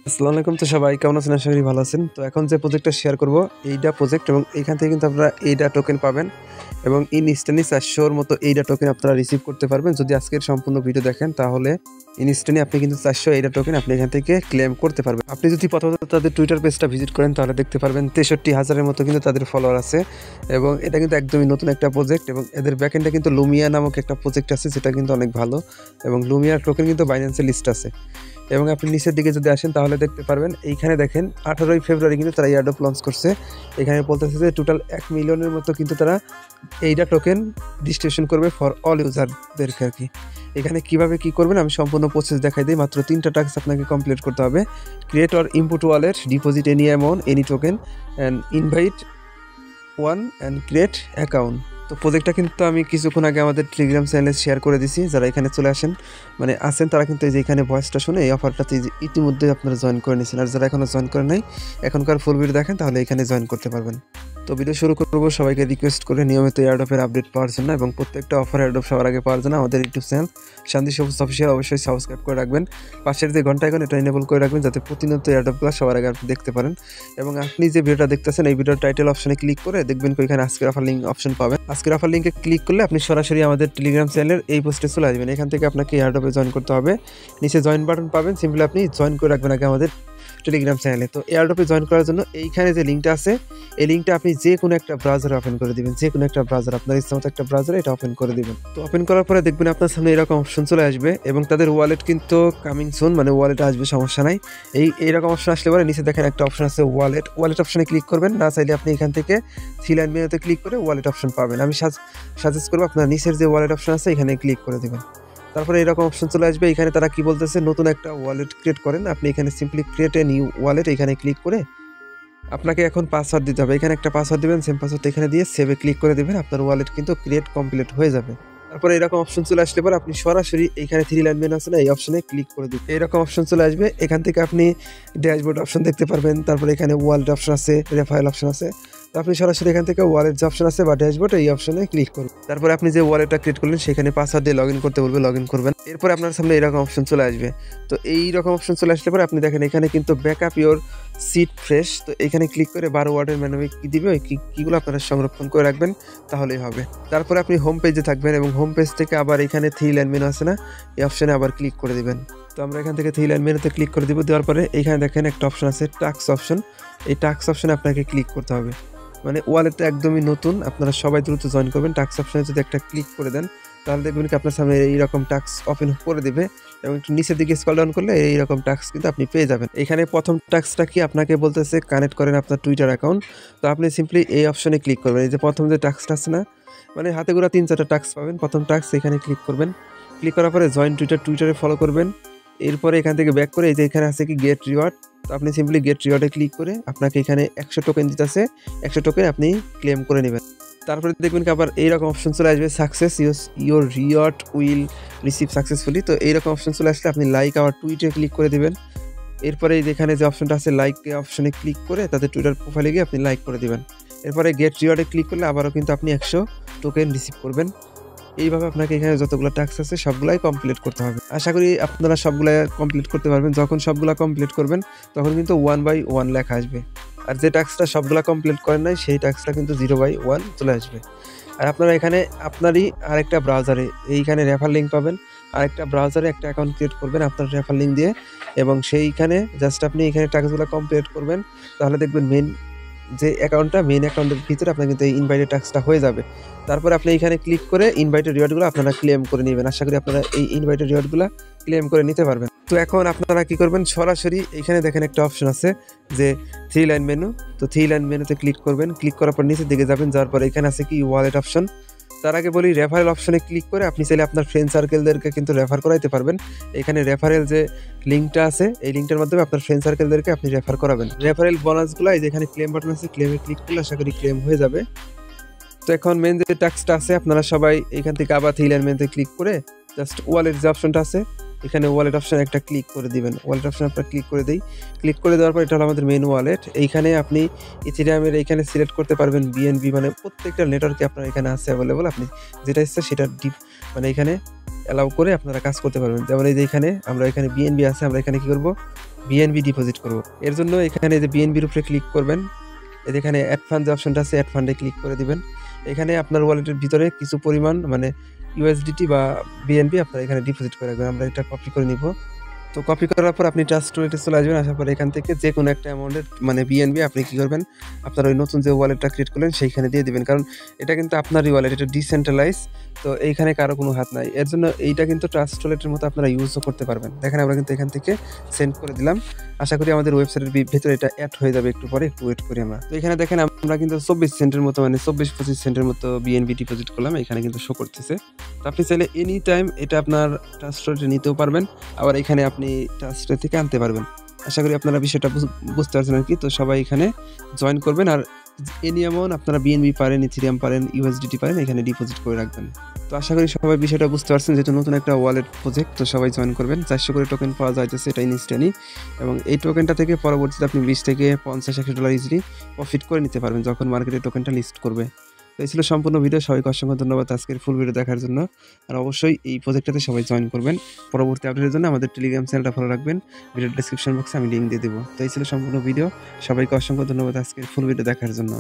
আসসালামু আলাইকুম। তো সবাই কেমন আছেন? আশা করি ভালো আছেন। তো এখন যে প্রজেক্টটা শেয়ার করব এইডা প্রজেক্ট এবং এখান থেকে কিন্তু আপনারা এইডা টোকেন পাবেন এবং ইনস্ট্যান্টলি 400 র মতো এইডা টোকেন আপনারা রিসিভ করতে পারবেন। যদি আজকের সম্পূর্ণ ভিডিও দেখেন তাহলে ইনস্ট্যান্টলি আপনি কিন্তু 400 এইডা টোকেন আপনি এখান থেকে ক্লেম করতে পারবেন। আপনি যদি প্রথমত তাদের টুইটার পেজটা ভিজিট করেন তাহলে দেখতে পারবেন 63,000 এর মতো কিন্তু তাদের ফলোয়ার আছে এবং এটা কিন্তু একদমই নতুন একটা প্রজেক্ট এবং এদের ব্যাকএন্ডে কিন্তু লুমিয়া নামক একটা প্রজেক্ট আছে যেটা কিন্তু অনেক ভালো এবং লুমিয়ার টোকেন কিন্তু বাইন্যান্সে লিস্ট আছে। এবং আপনি নিচের দিকে যদি আসেন তাহলে দেখতে পারবেন এইখানে দেখেন 18ই ফেব্রুয়ারি কিন্তু তারা এয়ারড্রপ লঞ্চ করছে। এখানে বলতেছে যে টোটাল 1 মিলিয়নের মতো কিন্তু তারা এইটা টোকেন ডিস্ট্রিবিউশন করবে ফর অল ইউজারদেরকে আর কি। এখানে কিভাবে কি করবেন আমি সম্পূর্ণ প্রসেস দেখাই দিই। মাত্র 3টা টাস্ক আপনাকে কমপ্লিট করতে হবে। Create or input wallet, deposit any amount, any token and invite one and create account. তো প্রজেক্টটা কিন্তু আমি কিছুক্ষণ আগে আমাদের টেলিগ্রাম চ্যানেলে শেয়ার করে দিছি। যারা এখানে চলে আসেন আসেন তারা কিন্তু এই যে এখানে ভয়েসটা শুনে এই অফারটাতে ইতিমধ্যে আপনারা জয়েন করে নিয়েছেন। আর যারা এখনও জয়েন করে নাই এখনকার ফুল ভিডিও দেখেন তাহলে এখানে জয়েন করতে পারবেন। তো ভিডিও শুরু করবো সবাইকে রিকোয়েস্ট করে নিয়মিত এয়ারড্রপের আপডেট পাওয়ার জন্য এবং প্রত্যেকটা অফার এয়ারড্রপ সবার আগে পাওয়ার জন্য আমাদের ইউটিউব চ্যানেল শান্তি সবুজ অফিসিয়াল অবশ্যই সাবস্ক্রাইব করে রাখবেন। পাশের যে ঘন্টা আইকন এটা এনেবল করে রাখবেন যাতে প্রতিনিয়ত এয়ারড্রপগুলো সবার আগে আপনি দেখতে পারেন। এবং আপনি যে ভিডিওটা দেখতেছেন এই ভিডিওর টাইটেল অপশনে ক্লিক করে দেখবেন এখানে আজকের অফার লিঙ্ক অপশন পাবেন। আজকের অফার লিঙ্কে ক্লিক করলে আপনি সরাসরি আমাদের টেলিগ্রাম চ্যানেলের এই পোস্টে চলে আসবেন। এখান থেকে আপনাকে এয়ারড্রপে জয়েন করতে হবে। নিচে জয়েন বাটন পাবেন, সিম্পলি আপনি জয়েন করে রাখবেন আগে আমাদের টেলিগ্রাম চ্যানেলে। তো এয়ারড্রপে জয়েন করার জন্য এইখানে যে লিঙ্কটা আছে এই লিঙ্কটা আপনি যে কোনো একটা ব্রাউজারে ওপেন করে দিবেন। যে কোনো একটা ব্রাউজার আপনার ইচ্ছামতো একটা ব্রাউজারে এটা ওপেন করে দিবেন। তো ওপেন করার পরে দেখবেন আপনার সামনে এরকম অপশন চলে আসবে এবং তাদের ওয়ালেট কিন্তু কামিং সুন, ওয়ালেট আসবে, সমস্যা নাই। এইরকম অপশন আসলে পরে নিচে দেখেন একটা অপশন আছে ওয়ালেট অপশনে ক্লিক করবেন। না চাইলে আপনি এখান থেকে থ্রি লাইন মেনুতে ক্লিক করে ওয়ালেট অপশন পাবেন। আমি সাজেস্ট করবো আপনার নিচের যে ওয়ালেট অপশন আছে এখানে ক্লিক করে দেবেন। তারপরে এরকম অপশন চলে আসবে। এখানে তারা কি বলতেছে নতুন একটা ওয়ালেট ক্রিয়েট করেন। আপনি এখানে simply create a new wallet এখানে ক্লিক করে আপনাকে এখন পাসওয়ার্ড দিতে হবে। এখানে একটা পাসওয়ার্ড দিবেন, সেম পাসওয়ার্ড এখানে দিয়ে সেভে ক্লিক করে দিবেন। আপনার ওয়ালেট কিন্তু ক্রিয়েট কমপ্লিট হয়ে যাবে। তারপরে এরকম অপশন চলে আসলে পরে আপনি সরাসরি এখানে থ্রি লাইন মেনু আছে না এই অপশনে ক্লিক করে দিবেন। এরকম অপশন চলে আসবে। এখান থেকে আপনি ড্যাশবোর্ড অপশন দেখতে পারবেন। তারপরে এখানে ওয়ালেট অপশন আছে, রেফারেল অপশন আছে। তো আপনি সরাসরি এখান থেকে ওয়ালেট যে অপশন আছে বা ড্যাশবোর্ড এই অপশনে ক্লিক করুন। তারপরে আপনি যে ওয়ালেটটা ক্রিয়েট করলেন সেখানে পাসওয়ার্ড দিয়ে লগ ইন করতে বলবে, লগ ইন করবেন। এরপরে আপনার সামনে এরকম অপশন চলে আসবে। তো এই রকম অপশন চলে আসলে পরে আপনি দেখেন এখানে কিন্তু ব্যাকআপ ইওর সিট ফ্রেশ। তো এখানে ক্লিক করে 12 ওয়ার্ডের মেনুতে কি দিবে ওই কিগুলো আপনারা সংরক্ষণ করে রাখবেন তাহলেই হবে। তারপরে আপনি হোম পেজে থাকবেন এবং হোম পেজ থেকে আবার এখানে থ্রি লাইন মেনু আছে না এই অপশনে আবার ক্লিক করে দিবেন। তো আমরা এখান থেকে থ্রি লাইন মেনুতে ক্লিক করে দিব। দেওয়ার পরে এখানে দেখেন একটা অপশন আছে টাস্ক অপশন। এই টাস্ক অপশনে আপনাকে ক্লিক করতে হবে। ওয়ালেটটা একদমই নতুন, আপনারা সবাই দ্রুত জয়েন করবেন। টাস্ক অপশনে যদি একটা ক্লিক করে দেন তাহলে দেখবেন কি আপনার সামনে এইরকম টাস্ক ওপেন করে দিবে এবং একটু নিচের দিকে স্ক্রল ডাউন করলে এইরকম টাস্ক কিন্তু আপনি পেয়ে যাবেন। এখানে প্রথম টাস্কটা কি আপনাকে বলতেছে কানেক্ট করেন আপনার টুইটার অ্যাকাউন্ট। তো আপনি সিম্পলি এই অপশনে ক্লিক করবেন। এই যে প্রথম যে টাস্কটা আছে না হাতে গোড়া 3-4টা টাস্ক পাবেন। প্রথম টাস্ক এখানে ক্লিক করবেন। ক্লিক করার পরে জয়েন টুইটারে ফলো করবেন। এরপরে এখান থেকে ব্যাক করে এই যে এখানে আছে কি গেট রিওয়ার্ড। তো আপনি সিম্পলি গেট রিওয়ার্ডে ক্লিক করে আপনাকে এখানে 100 টোকেন দিতেছে, 100 টোকেন আপনি ক্লেম করে নেবেন। তারপরে দেখবেন কি আবার এইরকম অপশন চলে আসবে success your reward will receive successfully. তো এইরকম অপশন চলে আসলে আপনি লাইক আবার টুইটে ক্লিক করে দেবেন। এরপরে যেখানে যে অপশনটা আছে লাইক অপশনে ক্লিক করে তাদের টুইটার প্রোফাইলে গিয়ে আপনি লাইক করে দেবেন। এরপরে গেট রিওয়ার্ডে ক্লিক করলে আবারও কিন্তু আপনি 100 টোকেন রিসিভ করবেন। এইভাবে আপনাকে এখানে যতগুলো টাস্ক আছে সবগুলাই কমপ্লিট করতে হবে। আশা করি আপনারা সবগুলাই কমপ্লিট করতে পারবেন। যখন সবগুলা কমপ্লিট করবেন তখন কিন্তু 1/1 লেখা আসবে। আর যে টাস্কটা সবগুলা কমপ্লিট করেন নাই সেই টাস্কটা কিন্তু 0/1 চলে আসবে। আর আপনারা এখানে আপনারই আরেকটা ব্রাউজারে এইখানে রেফার লিঙ্ক পাবেন। আরেকটা ব্রাউজারে একটা অ্যাকাউন্ট ক্রিয়েট করবেন আপনার রেফার লিঙ্ক দিয়ে এবং সেইখানে জাস্ট আপনি এখানে টাস্কগুলো কমপ্লিট করবেন। তাহলে দেখবেন মেন অ্যাকাউন্টের ভিতরে আপনার কিন্তু এই ইনভাইটেড টাস্কটা হয়ে যাবে। তারপরে আপনি এখানে ক্লিক করে ইনভাইটেড রিওয়ার্ডগুলো আপনারা ক্লেম করে নেবেন। আশা করি আপনারা এই ইনভাইটেড রিওয়ার্ডগুলো ক্লেম করে নিতে পারবেন। তো এখন আপনারা কি করবেন, সরাসরি এখানে দেখেন একটা অপশন আছে যে থ্রি লাইন মেনু। তো থ্রি লাইন মেনুতে ক্লিক করবেন। ক্লিক করার পর নিচের দিকে যাবেন, যাওয়ার পর এখানে আছে কি ওয়ালেট অপশন। তার আগে বলি রেফারেল অপশনে ক্লিক করে আপনি চাইলে আপনার ফ্রেন্ড সার্কেলদেরকে কিন্তু রেফার করাইতে পারবেন। এখানে রেফারেল যে লিঙ্কটা আছে এই লিঙ্কটার মাধ্যমে আপনার ফ্রেন্ড সার্কেলদেরকে আপনি রেফার করাবেন। রেফারেল বোনাসগুলো এই যেখানে ক্লেম বাটন আছে ক্লেমে ক্লিক করলে আশা করি ক্লেম হয়ে যাবে। তো এখন মেন যে টাস্কটা আছে আপনারা সবাই এখান থেকে আবার থ্রি লাইন মেনুতে ক্লিক করে জাস্ট ওয়ালেট যে অপশনটা আছে এখানে ওয়ালেট অপশন একটা ক্লিক করে দিবেন। ওয়ালেট অপশন আপনারা ক্লিক করে দেই। ক্লিক করে দেওয়ার পর এটা হলো আমাদের মেন ওয়ালেট। এইখানে আপনি ইথেরিয়ামের এইখানে সিলেক্ট করতে পারবেন বিএনবি, প্রত্যেকটা নেটওয়ার্কে আপনার এখানে আছে অ্যাভেলেবল। আপনি যেটা ইচ্ছা সেটা এখানে অ্যালাউ করে আপনারা কাজ করতে পারবেন। যেমন এই যে এখানে আমরা এখানে বিএনবি আছে, আমরা এখানে কি করব বিএনবি ডিপোজিট করব। এর জন্য এখানে যে বিএনবির উপরে ক্লিক করবেন, এখানে অ্যাড ফান্ড যে অপশনটা আছে অ্যাড ফান্ডে ক্লিক করে দিবেন। এখানে আপনার ওয়ালেটের ভিতরে কিছু পরিমাণ মানে ইউএসডিটি বা বিএনবি আপনারা এখানে ডিপোজিট করে রাখবেন। আমরা এটা কপি করে নিব। তো কপি করার পর আপনি ট্রাস্ট ওয়ালেটে চলে আসবেন। আসার পর এখান থেকে যে কোনো একটা অ্যামাউন্টের মানে বিএনবি আপনি কি করবেন, আপনার ওই নতুন যে ওয়ালেটটা ক্রিয়েট করলেন সেইখানে দিয়ে দিবেন। কারণ এটা কিন্তু আপনারই ওয়ালেট, এটা ডিসেন্ট্রালাইজ, তো এইখানে কারো কোনো হাত নাই। এর জন্য এইটা কিন্তু ট্রাস্ট ওয়ালেটের মতো আপনারা ইউজও করতে পারবেন। দেখেন আমরা কিন্তু এখান থেকে সেন্ড করে দিলাম। আশা করি আমাদের ওয়েবসাইটের ভিতরে এটা অ্যাড হয়ে যাবে, একটু পরে একটু ওয়েট করি আমরা। তো এখানে দেখেন আমরা কিন্তু 24 সেন্টের মতো মানে 24-25 সেন্টের মতো বিএনবি ডিপোজিট করলাম, এখানে কিন্তু শো করতেছে। তো আপনি চাইলে এনি টাইম এটা আপনার ট্রাস্ট ওয়ালেটে নিতেও পারবেন, আবার এখানে আপনি ট্রাস্ট ওয়ালেট থেকে আনতে পারবেন। আশা করি আপনারা বিষয়টা বুঝতে পারছেন আর কি। তো সবাই এখানে জয়েন করবেন, আর এনি অ্যামাউন্ট আপনারা বিএনবি পারেন, ইথেরিয়াম পারেন, ইউএসডিটি পারেন, এখানে ডিপোজিট করে রাখবেন। তো আশা করি সবাই বিষয়টা বুঝতে পারছেন, যেহেতু নতুন একটা ওয়ালেট প্রজেক্ট, তো সবাই জয়েন করবেন। 400 করে টোকেন পাওয়া যাইতেছে, এটা ইনস্ট্যান্টলি, এবং এই টোকেনটা থেকে পরবর্তীতে আপনি 20 থেকে 50-100 ডলার ইজিলি প্রফিট করে নিতে পারবেন যখন মার্কেটে টোকেনটা লিস্ট করবে। তো এই ছিল সম্পূর্ণ ভিডিও। সবাইকে অসংখ্য ধন্যবাদ আজকের ফুল ভিডিও দেখার জন্য। আর অবশ্যই এই প্রজেক্টটাতে সবাই জয়েন করবেন। পরবর্তী আপডেটের জন্য আমাদের টেলিগ্রাম চ্যানেলটা ফলো রাখবেন, ভিডিওর ডেসক্রিপশন বক্সে আমি লিঙ্ক দিয়ে দেবো। তো এই ছিল সম্পূর্ণ ভিডিও। সবাইকে অসংখ্য ধন্যবাদ আজকের ফুল ভিডিও দেখার জন্য।